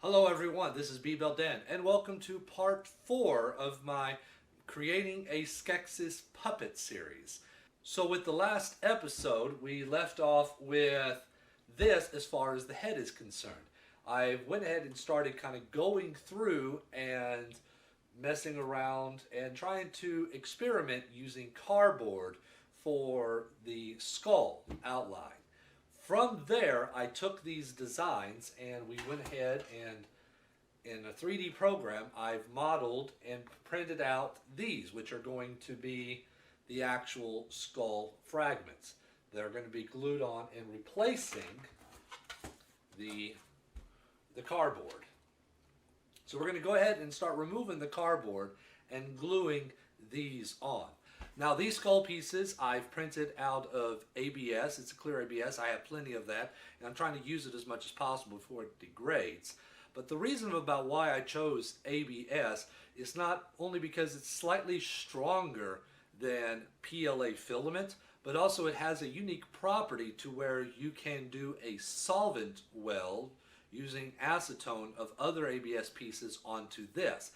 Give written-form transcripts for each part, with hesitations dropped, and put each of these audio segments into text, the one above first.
Hello everyone, this is Bbeltdan, and welcome to part 4 of my Creating a Skeksis Puppet series. So with the last episode, we left off with this as far as the head is concerned. I went ahead and started kind of going through and messing around and trying to experiment using cardboard for the skull outline. From there, I took these designs and we went ahead and in a 3D program, I've modeled and printed out these, which are going to be the actual skull fragments. They're going to be glued on and replacing the cardboard. So we're going to go ahead and start removing the cardboard and gluing these on. Now these skull pieces I've printed out of ABS. It's a clear ABS. I have plenty of that, and I'm trying to use it as much as possible before it degrades. But the reason about why I chose ABS is not only because it's slightly stronger than PLA filament, but also it has a unique property to where you can do a solvent weld using acetone of other ABS pieces onto this.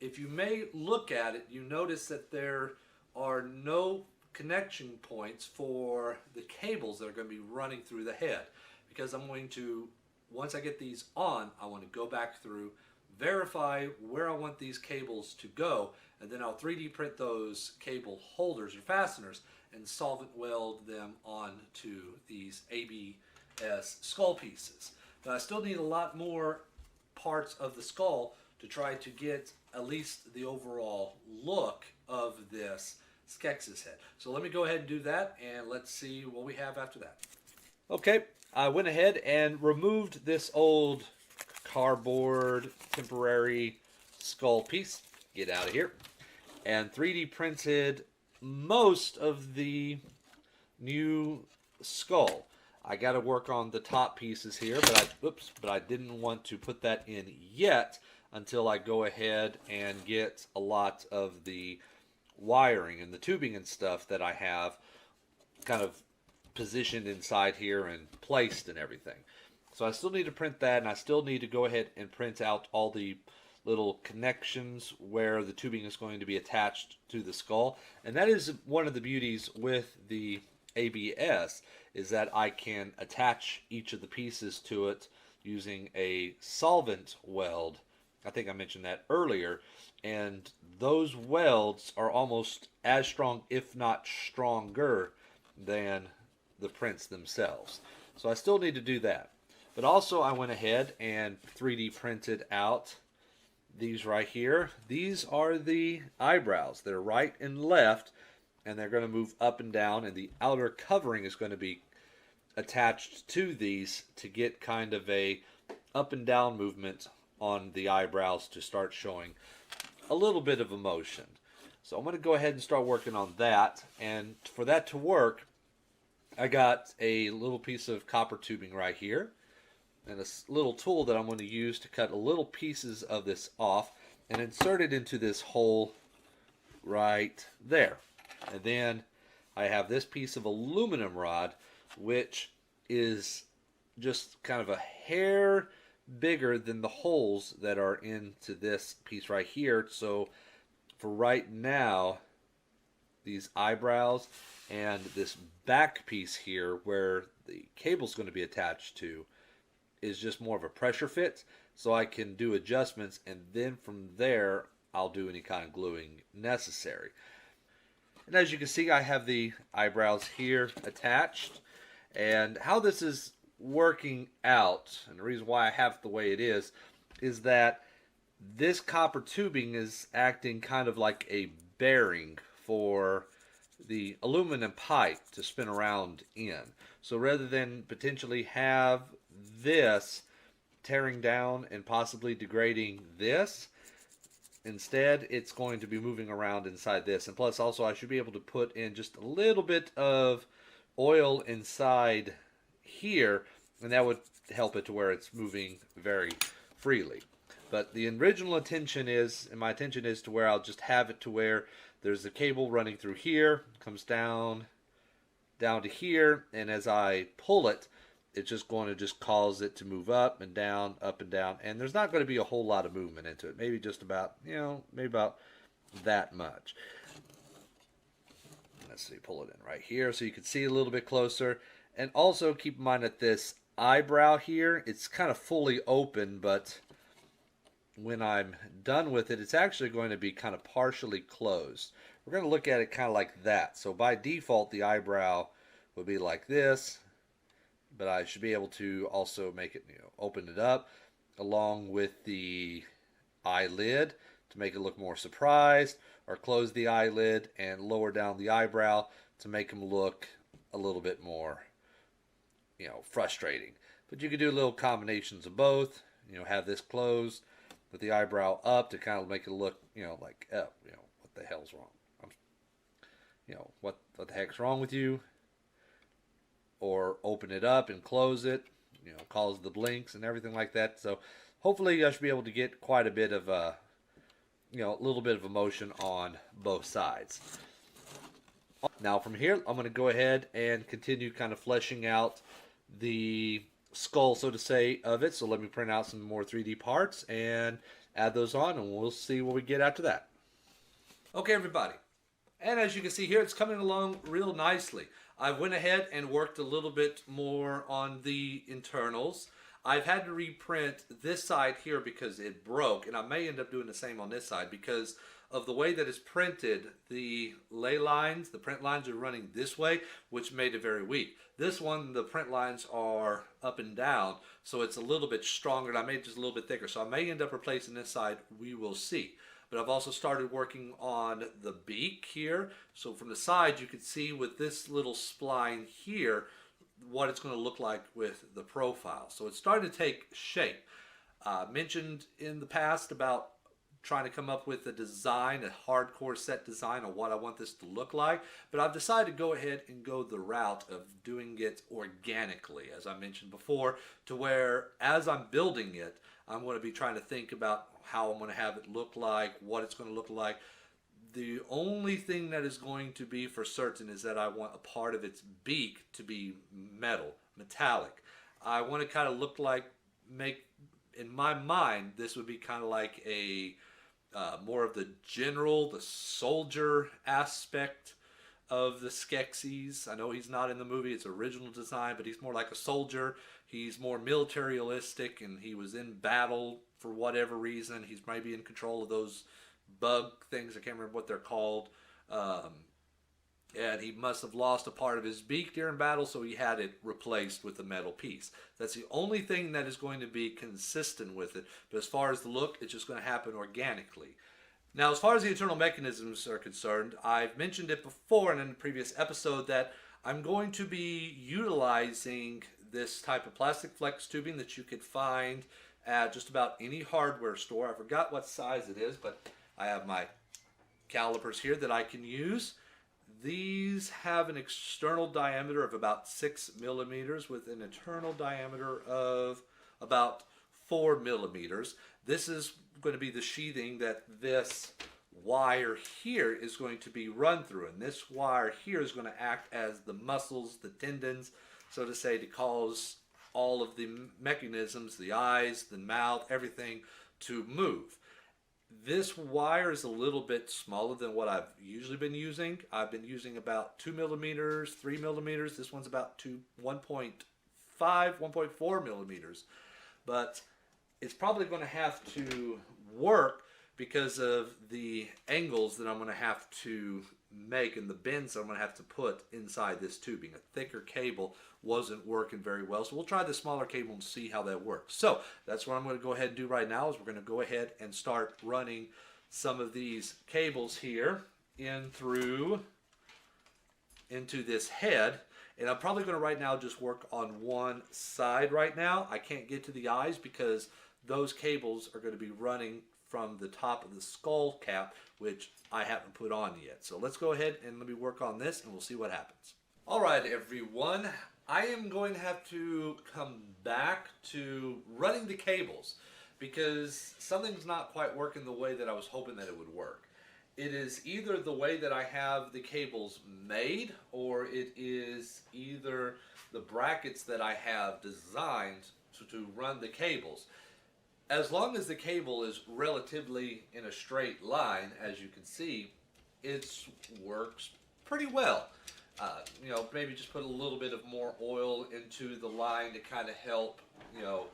If you may look at it, you notice that there are no connection points for the cables that are going to be running through the head, because I'm going to, once I get these on, I want to go back through, verify where I want these cables to go, and then I'll 3D print those cable holders or fasteners and solvent weld them onto these ABS skull pieces. But I still need a lot more parts of the skull to try to get at least the overall look of this Skeksis head. So let me go ahead and do that, and let's see what we have after that. Okay, I went ahead and removed this old cardboard temporary skull piece. Get out of here. And 3D printed most of the new skull. I got to work on the top pieces here, but I didn't want to put that in yet until I go ahead and get a lot of the wiring and the tubing and stuff that I have kind of positioned inside here and placed and everything. So I still need to print that, and I still need to go ahead and print out all the little connections where the tubing is going to be attached to the skull. And that is one of the beauties with the ABS, is that I can attach each of the pieces to it using a solvent weld. I think I mentioned that earlier, and those welds are almost as strong, if not stronger, than the prints themselves. So I still need to do that. But also I went ahead and 3D printed out these right here. These are the eyebrows. They're right and left, and they're going to move up and down, and the outer covering is going to be attached to these to get kind of a up and down movement on the eyebrows to start showing a little bit of emotion. So I'm going to go ahead and start working on that, and for that to work, I got a little piece of copper tubing right here and a little tool that I'm going to use to cut little pieces of this off and insert it into this hole right there. And then I have this piece of aluminum rod, which is just kind of a hair bigger than the holes that are into this piece right here. So for right now, these eyebrows and this back piece here where the cable's going to be attached to is just more of a pressure fit, so I can do adjustments, and then from there I'll do any kind of gluing necessary. And as you can see, I have the eyebrows here attached, and how this is working out, and the reason why I have it the way it is that this copper tubing is acting kind of like a bearing for the aluminum pipe to spin around in. So rather than potentially have this tearing down and possibly degrading this, instead it's going to be moving around inside this. And plus also I should be able to put in just a little bit of oil inside here, and that would help it to where it's moving very freely. But the original intention is, and my intention is, to where I'll just have it to where there's a cable running through here, comes down to here, and as I pull it, it's just going to just cause it to move up and down, and there's not going to be a whole lot of movement into it. Maybe just about, maybe about that much. Let's see, pull it in right here so you can see a little bit closer. And also keep in mind that this eyebrow here, it's kind of fully open, but when I'm done with it, it's actually going to be kind of partially closed. We're going to look at it kind of like that. So by default, the eyebrow would be like this, but I should be able to also make it, open it up along with the eyelid to make it look more surprised, or close the eyelid and lower down the eyebrow to make them look a little bit more, frustrating. But you could do little combinations of both. Have this closed with the eyebrow up to kind of make it look, like, oh, what the hell's wrong? What the heck's wrong with you? Or open it up and close it, cause the blinks and everything like that. So hopefully I should be able to get quite a bit of, a little bit of emotion on both sides. Now from here, I'm going to go ahead and continue kind of fleshing out the skull, so to say, of it. So let me print out some more 3D parts and add those on, and we'll see what we get after that. Okay, everybody. And as you can see here, it's coming along real nicely. I went ahead and worked a little bit more on the internals. I've had to reprint this side here because it broke, and I may end up doing the same on this side because of the way that it's printed. The lay lines, the print lines are running this way, which made it very weak. This one, the print lines are up and down, so it's a little bit stronger, and I made it just a little bit thicker. So I may end up replacing this side. We will see. But I've also started working on the beak here. So from the side, you can see with this little spline here, what it's going to look like with the profile. So it's starting to take shape. Mentioned in the past about trying to come up with a design, a hardcore set design on what I want this to look like. But I've decided to go ahead and go the route of doing it organically, as I mentioned before, to where as I'm building it, I'm going to be trying to think about how I'm going to have it look like, what it's going to look like. The only thing that is going to be for certain is that I want a part of its beak to be metallic. I want to kind of look like, in my mind, this would be kind of like a more of the general, the soldier aspect of the Skeksis. I know he's not in the movie, it's original design, but he's more like a soldier. He's more militaristic, and he was in battle for whatever reason. He's maybe in control of those bug things. I can't remember what they're called. And he must have lost a part of his beak during battle, so he had it replaced with a metal piece. That's the only thing that is going to be consistent with it. But as far as the look, it's just going to happen organically. Now, as far as the internal mechanisms are concerned, I've mentioned it before in a previous episode that I'm going to be utilizing this type of plastic flex tubing that you could find at just about any hardware store. I forgot what size it is, but I have my calipers here that I can use. These have an external diameter of about 6 millimeters with an internal diameter of about 4 millimeters. This is going to be the sheathing that this wire here is going to be run through, and this wire here is going to act as the muscles, the tendons, so to say, to cause all of the mechanisms, the eyes, the mouth, everything to move. This wire is a little bit smaller than what I've usually been using. I've been using about 2 millimeters, 3 millimeters. This one's about 1.5, 1.4 millimeters. But it's probably going to have to work because of the angles that I'm going to have to make and the bends I'm going to have to put inside this tubing. A thicker cable wasn't working very well, so we'll try the smaller cable and see how that works. So that's what I'm going to go ahead and do right now is we're going to go ahead and start running some of these cables here in through into this head. And I'm probably going to right now just work on one side right now. I can't get to the eyes because those cables are going to be running from the top of the skull cap, which I haven't put on yet. So let's go ahead and let me work on this and we'll see what happens. All right, everyone. I am going to have to come back to running the cables because something's not quite working the way that I was hoping that it would work. It is either the way that I have the cables made, or it is either the brackets that I have designed to run the cables. As long as the cable is relatively in a straight line, as you can see, it works pretty well. You know, maybe just put a little bit of more oil into the line to kind of help, you know,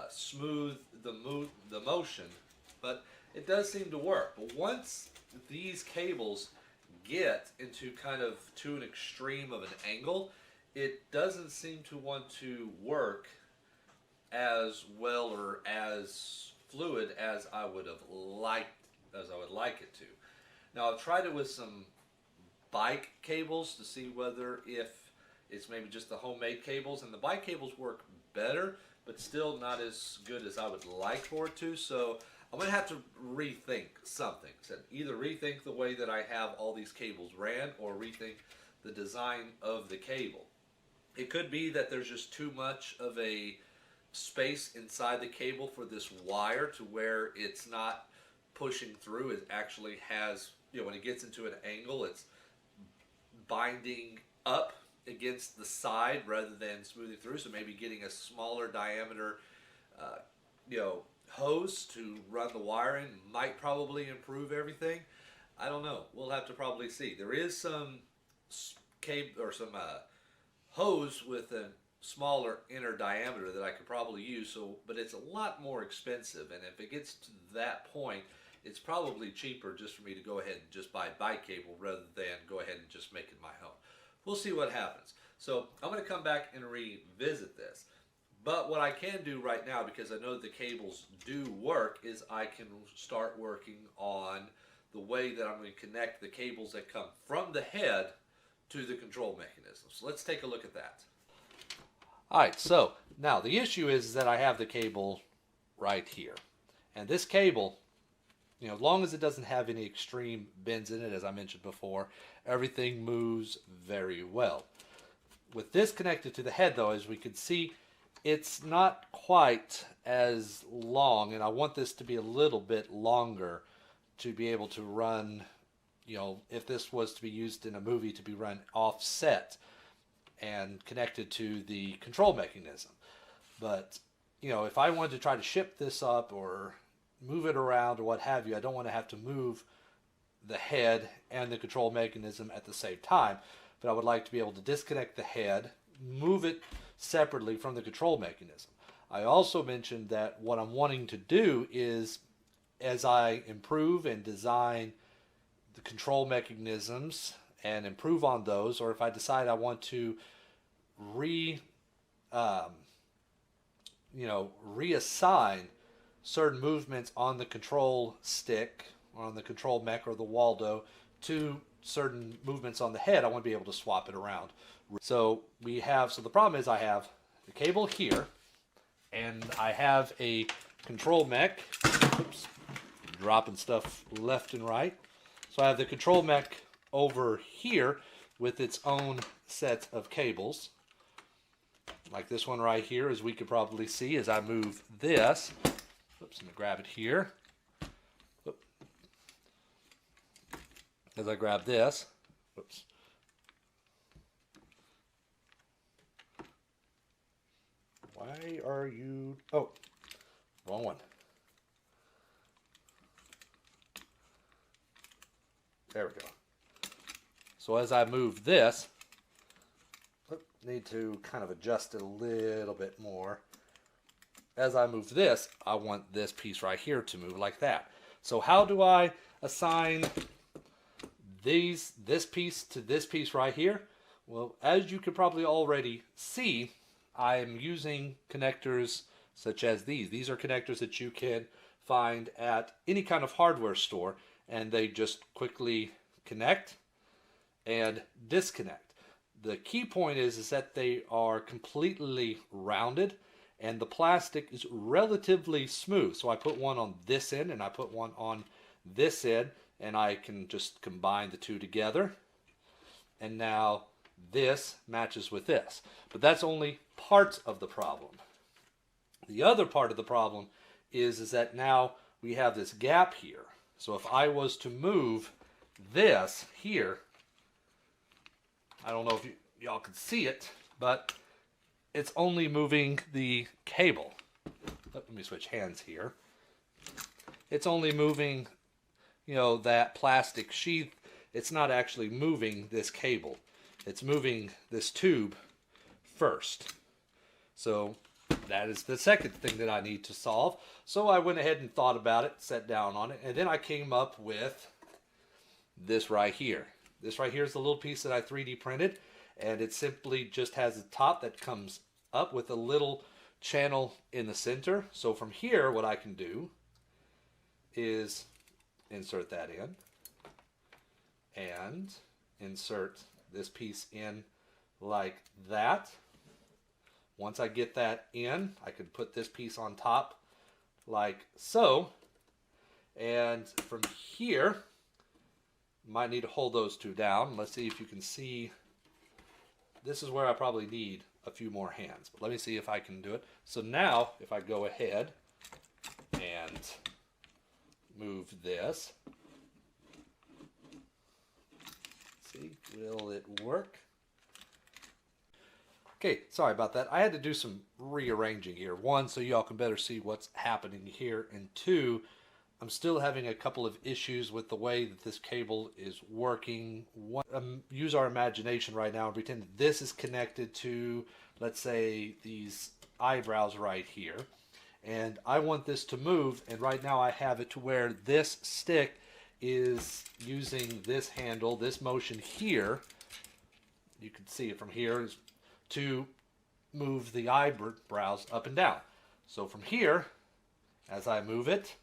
smooth the motion. But it does seem to work. But once these cables get into kind of to an extreme of an angle, it doesn't seem to want to work as well or as fluid as I would like it to. Now I've tried it with some bike cables to see whether if it's maybe just the homemade cables, and the bike cables work better, but still not as good as I would like for it to. So I'm going to have to rethink something. So either rethink the way that I have all these cables ran, or rethink the design of the cable. It could be that there's just too much of a space inside the cable for this wire to where it's not pushing through. It actually has, you know, when it gets into an angle, it's binding up against the side rather than smoothing through. So maybe getting a smaller diameter, you know, hose to run the wiring might probably improve everything. I don't know. We'll have to probably see. There is some cable or some hose with a smaller inner diameter that I could probably use. So, but it's a lot more expensive, and if it gets to that point, it's probably cheaper just for me to go ahead and just buy bike cable rather than go ahead and just make it my own. We'll see what happens. So I'm going to come back and revisit this. But what I can do right now, because I know the cables do work, is I can start working on the way that I'm going to connect the cables that come from the head to the control mechanism. So let's take a look at that. Alright, so now the issue is that I have the cable right here. And this cable, you know, as long as it doesn't have any extreme bends in it, as I mentioned before, everything moves very well. With this connected to the head, though, as we can see, it's not quite as long, and I want this to be a little bit longer to be able to run, you know, if this was to be used in a movie, to be run offset and connected to the control mechanism. But, you know, if I wanted to try to ship this up or move it around or what have you, I don't want to have to move the head and the control mechanism at the same time. But I would like to be able to disconnect the head, move it separately from the control mechanism. I also mentioned that what I'm wanting to do is, as I improve and design the control mechanisms and improve on those, or if I decide I want to reassign certain movements on the control stick or on the control mech or the Waldo to certain movements on the head, I want to be able to swap it around. So the problem is I have the cable here, and I have a control mech. Oops, dropping stuff left and right. So I have the control mech over here with its own set of cables, like this one right here, as we could probably see as I move this. Oops, let me grab it here. Oops. As I grab this, oops. Why are you... Oh, wrong one. There we go. So as I move this, need to kind of adjust it a little bit more. As I move this, I want this piece right here to move like that. So how do I assign this piece to this piece right here? Well, as you could probably already see, I'm using connectors such as these. These are connectors that you can find at any kind of hardware store, and they just quickly connect and disconnect. The key point is that they are completely rounded, and the plastic is relatively smooth. So I put one on this end and I put one on this end, and I can just combine the two together. And now this matches with this. But that's only part of the problem. The other part of the problem is that now we have this gap here. So if I was to move this here, I don't know if y'all can see it, but it's only moving the cable. Let me switch hands here. It's only moving, that plastic sheath. It's not actually moving this cable. It's moving this tube first. So that is the second thing that I need to solve. So I went ahead and thought about it, sat down on it, and then I came up with this right here. This right here is the little piece that I 3D printed, and it simply just has a top that comes up with a little channel in the center. So from here, what I can do is insert that in and insert this piece in like that. Once I get that in, I can put this piece on top like so. And from here, might need to hold those two down. Let's see if you can see. This is where I probably need a few more hands, but let me see if I can do it. So now, if I go ahead and move this, see, will it work? Okay, sorry about that. I had to do some rearranging here. One, so y'all can better see what's happening here, and two, I'm still having a couple of issues with the way that this cable is working. Use our imagination right now and pretend that this is connected to, let's say, these eyebrows right here. And I want this to move, and right now I have it to where this stick is using this handle, this motion here. You can see it from here, is to move the eyebrows up and down. So from here, as I move it,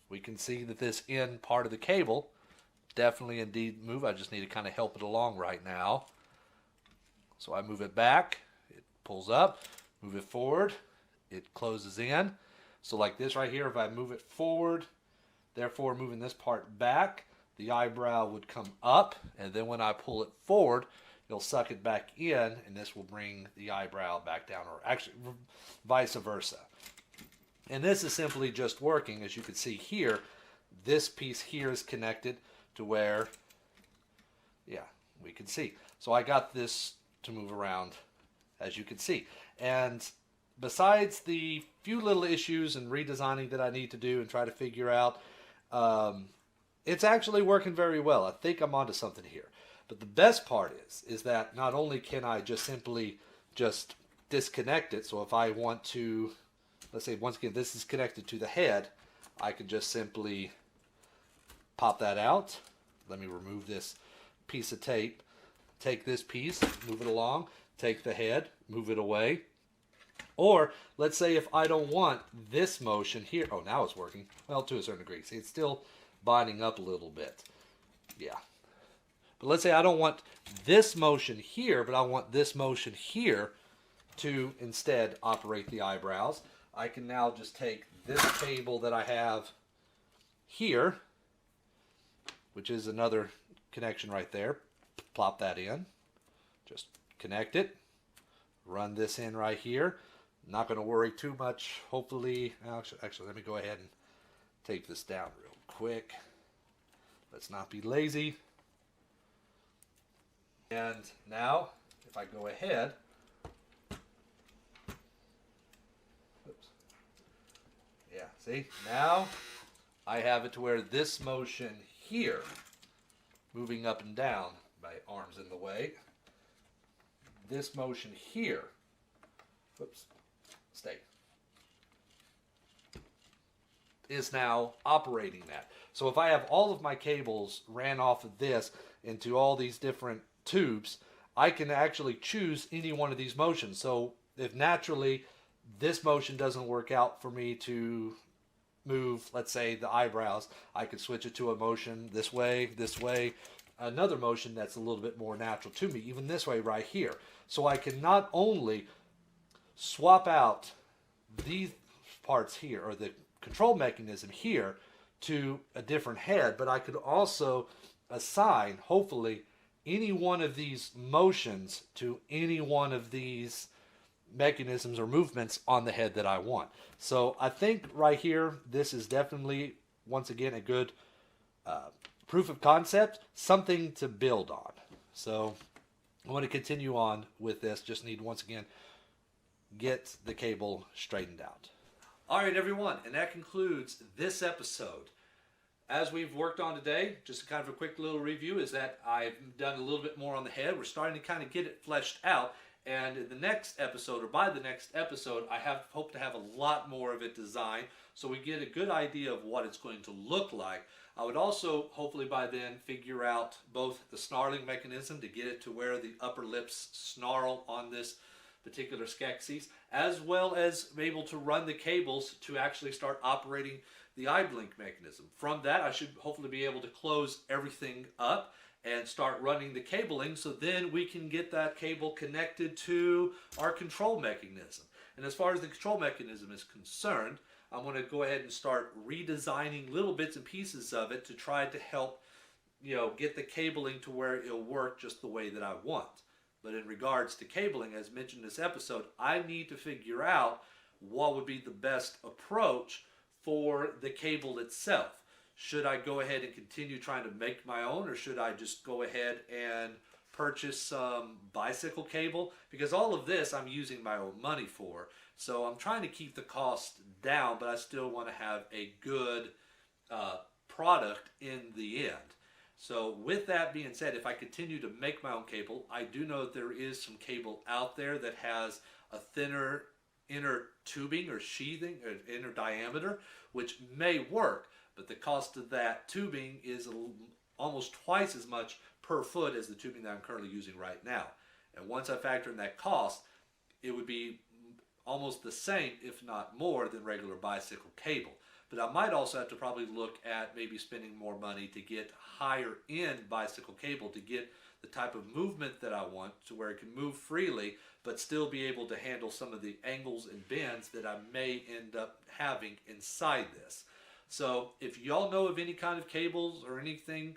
we can see that this end part of the cable definitely indeed move. I just need to kind of help it along right now. So I move it back, it pulls up, move it forward, it closes in. So like this right here, if I move it forward, therefore moving this part back, the eyebrow would come up, and then when I pull it forward, it'll suck it back in, and this will bring the eyebrow back down, or actually vice versa. And this is simply just working. As you can see here, this piece here is connected to where, yeah, we can see. So I got this to move around, as you can see. And besides the few little issues and redesigning that I need to do and try to figure out, it's actually working very well. I think I'm onto something here. But the best part is that not only can I just simply just disconnect it, so if I want to, let's say once again this is connected to the head, I can just simply pop that out. Let me remove this piece of tape. Take this piece, move it along, take the head, move it away. Or let's say if I don't want this motion here, oh, now it's working. Well, to a certain degree. See, it's still binding up a little bit. Yeah. But let's say I don't want this motion here, but I want this motion here to instead operate the eyebrows. I can now just take this cable that I have here, which is another connection right there, plop that in, just connect it, run this in right here. Not going to worry too much. Hopefully, actually, let me go ahead and tape this down real quick. Let's not be lazy. And now, if I go ahead, oops. Yeah, see? Now I have it to where this motion here, moving up and down, my arm's in the way, this motion here, whoops, stay, is now operating that. So if I have all of my cables ran off of this into all these different tubes, I can actually choose any one of these motions. So if naturally this motion doesn't work out for me to move, let's say, the eyebrows, I could switch it to a motion this way, another motion that's a little bit more natural to me, even this way right here. So I can not only swap out these parts here, or the control mechanism here, to a different head, but I could also assign, hopefully, any one of these motions to any one of these mechanisms or movements on the head that I want. So I think right here, this is definitely, once again, a good proof of concept, something to build on. So I want to continue on with this. Just need, once again, get the cable straightened out. All right, everyone, and that concludes this episode. As we've worked on today, just kind of a quick little review, is that I've done a little bit more on the head. We're starting to kind of get it fleshed out. And in the next episode, or by the next episode, I hope to have a lot more of it designed so we get a good idea of what it's going to look like. I would also, hopefully by then, figure out both the snarling mechanism to get it to where the upper lips snarl on this particular Skeksis, as well as be able to run the cables to actually start operating the eye blink mechanism. From that, I should hopefully be able to close everything up and start running the cabling, so then we can get that cable connected to our control mechanism. And as far as the control mechanism is concerned, I'm going to go ahead and start redesigning little bits and pieces of it to try to help, get the cabling to where it'll work just the way that I want. But in regards to cabling, as mentioned in this episode, I need to figure out what would be the best approach for the cable itself. Should I go ahead and continue trying to make my own, or should I just go ahead and purchase some bicycle cable? Because all of this I'm using my own money for. So I'm trying to keep the cost down, but I still want to have a good product in the end. So with that being said, if I continue to make my own cable, I do know that there is some cable out there that has a thinner inner tubing or sheathing, or inner diameter, which may work. But the cost of that tubing is almost twice as much per foot as the tubing that I'm currently using right now. And once I factor in that cost, it would be almost the same, if not more, than regular bicycle cable. But I might also have to probably look at maybe spending more money to get higher end bicycle cable to get the type of movement that I want, to where it can move freely but still be able to handle some of the angles and bends that I may end up having inside this. So if y'all know of any kind of cables or anything,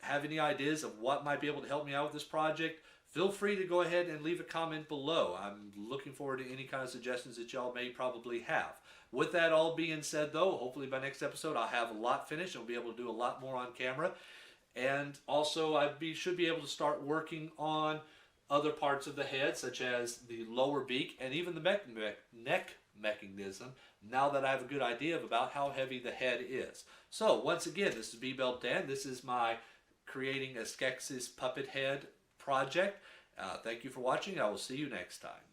have any ideas of what might be able to help me out with this project, feel free to go ahead and leave a comment below. I'm looking forward to any kind of suggestions that y'all may probably have. With that all being said though, hopefully by next episode I'll have a lot finished. I'll be able to do a lot more on camera. And also should be able to start working on other parts of the head, such as the lower beak and even the neck mechanism, now that I have a good idea about how heavy the head is. So once again, this is Bbeltdan. This is my creating a Skeksis puppet head project. Thank you for watching. I will see you next time.